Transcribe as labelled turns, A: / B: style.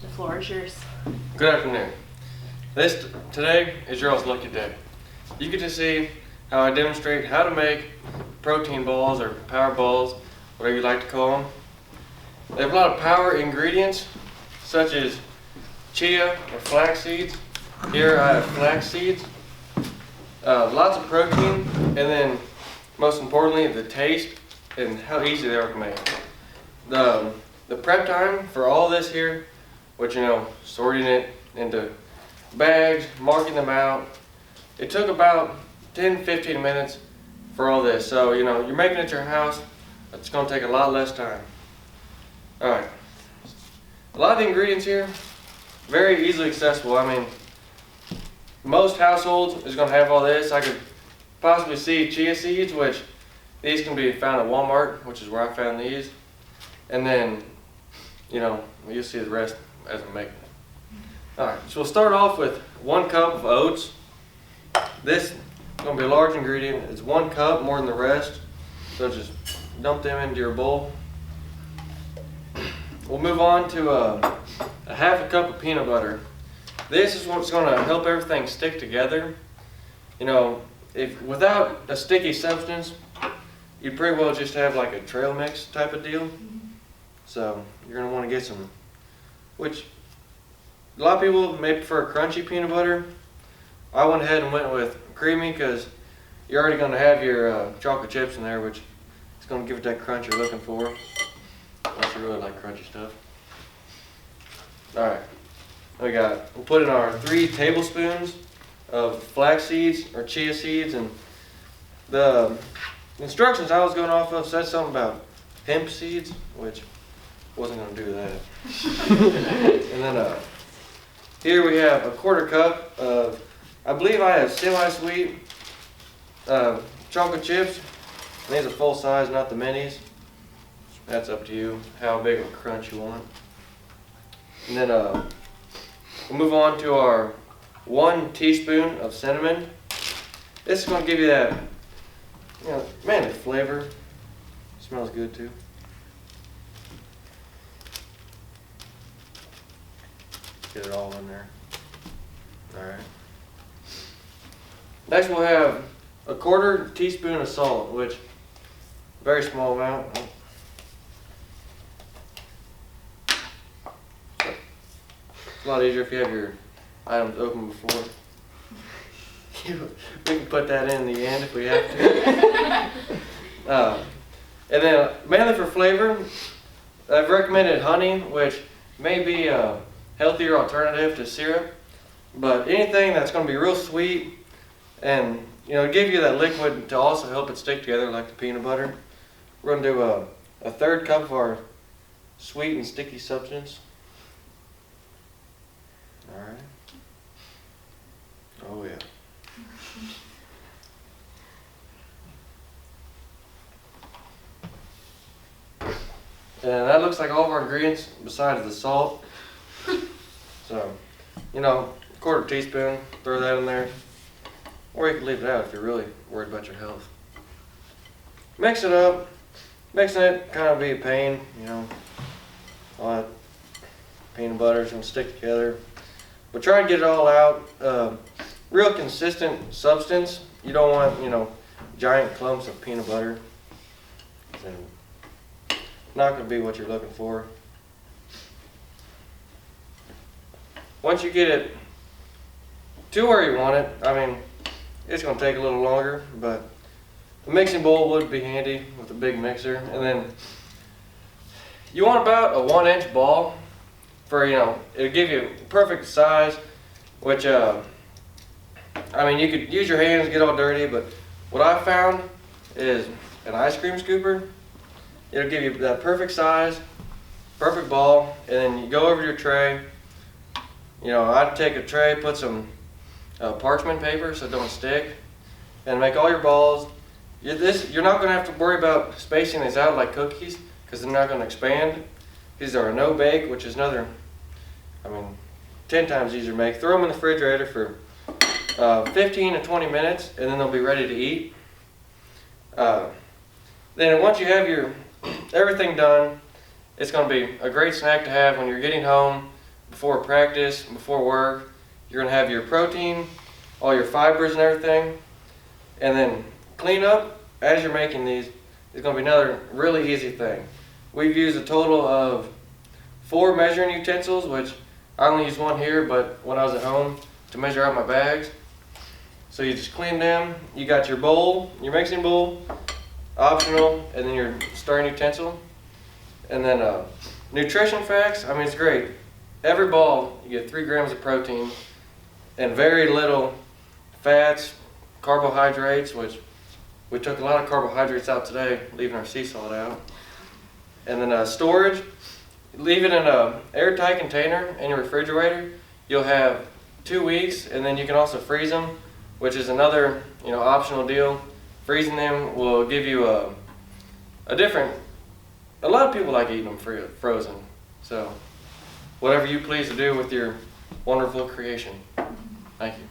A: The floor is yours.
B: Good afternoon. Today is your all's lucky day. You get to see how I demonstrate how to make protein balls or power balls, whatever you like to call them. They have a lot of power ingredients such as chia or flax seeds. Here I have flax seeds. Lots of protein, and then most importantly the taste and how easy they are to make. The prep time for all this here, which sorting it into bags, marking them out, it took about 10-15 minutes for all this. So you're making it at your house, it's going to take a lot less time. Alright, a lot of the ingredients here, very easily accessible. I mean, most households is going to have all this. I could possibly see chia seeds, which these can be found at Walmart, which is where I found these. And then, you'll see the rest as I'm making it. Alright, so we'll start off with 1 cup of oats. This is going to be a large ingredient. It's 1 cup more than the rest. So just dump them into your bowl. We'll move on to a half a cup of peanut butter. This is what's going to help everything stick together. If without a sticky substance, you'd pretty well just have like a trail mix type of deal. So you're going to want to get some, which a lot of people may prefer crunchy peanut butter. I went ahead and went with creamy because you're already going to have your chocolate chips in there, which is going to give it that crunch you're looking for. Unless you really like crunchy stuff. Alright, we'll put in our 3 tablespoons of flax seeds or chia seeds, and the instructions I was going off of said something about hemp seeds, which wasn't going to do that. And then here we have a 1/4 cup of, I believe I have semi-sweet chocolate chips. These are full size, not the minis. That's up to you, how big of a crunch you want. And then we'll move on to our 1 teaspoon of cinnamon. This is going to give you that, mainly flavor. Smells good too. Get it all in there. Alright. Next we'll have a 1/4 teaspoon of salt, which very small amount. It's a lot easier if you have your items open before. We can put that in the end if we have to. And then mainly for flavor, I've recommended honey, which may be a healthier alternative to syrup. But anything that's going to be real sweet and give you that liquid to also help it stick together like the peanut butter. We're going to do a 1/3 cup of our sweet and sticky substance. Alright. Oh yeah. And that looks like all of our ingredients besides the salt. So, 1/4 teaspoon, throw that in there. Or you can leave it out if you're really worried about your health. Mix it up. Mixing it kind of be a pain, all that peanut butter is going to stick together. But try and get it all out. Real consistent substance. You don't want, giant clumps of peanut butter. And not going to be what you're looking for. Once you get it to where you want it, it's going to take a little longer, but the mixing bowl would be handy with a big mixer. And then you want about a 1-inch ball for, it'll give you perfect size, which, you could use your hands, get all dirty, but what I found is an ice cream scooper. It'll give you that perfect size, perfect ball, and then you go over to your tray. I'd take a tray, put some parchment paper so it don't stick, and make all your balls. You're not going to have to worry about spacing these out like cookies because they're not going to expand. These are a no-bake, which is another, 10 times easier to make. Throw them in the refrigerator for 15 to 20 minutes, and then they'll be ready to eat. Then once you have your everything done, it's going to be a great snack to have when you're getting home before practice, before work. You're gonna have your protein, all your fibers and everything. And then clean up as you're making these is gonna be another really easy thing. We've used a total of 4 measuring utensils, which I only use one here, but when I was at home to measure out my bags. So you just clean them. You got your bowl, your mixing bowl, optional, and then your stirring utensil. And then nutrition facts, I mean, it's great. Every ball, you get 3 grams of protein and very little fats, carbohydrates, which we took a lot of carbohydrates out today, leaving our sea salt out. And then storage, leave it in an airtight container in your refrigerator. You'll have 2 weeks, and then you can also freeze them, which is another optional deal. Freezing them will give you a different. A lot of people like eating them frozen. So whatever you please to do with your wonderful creation. Thank you.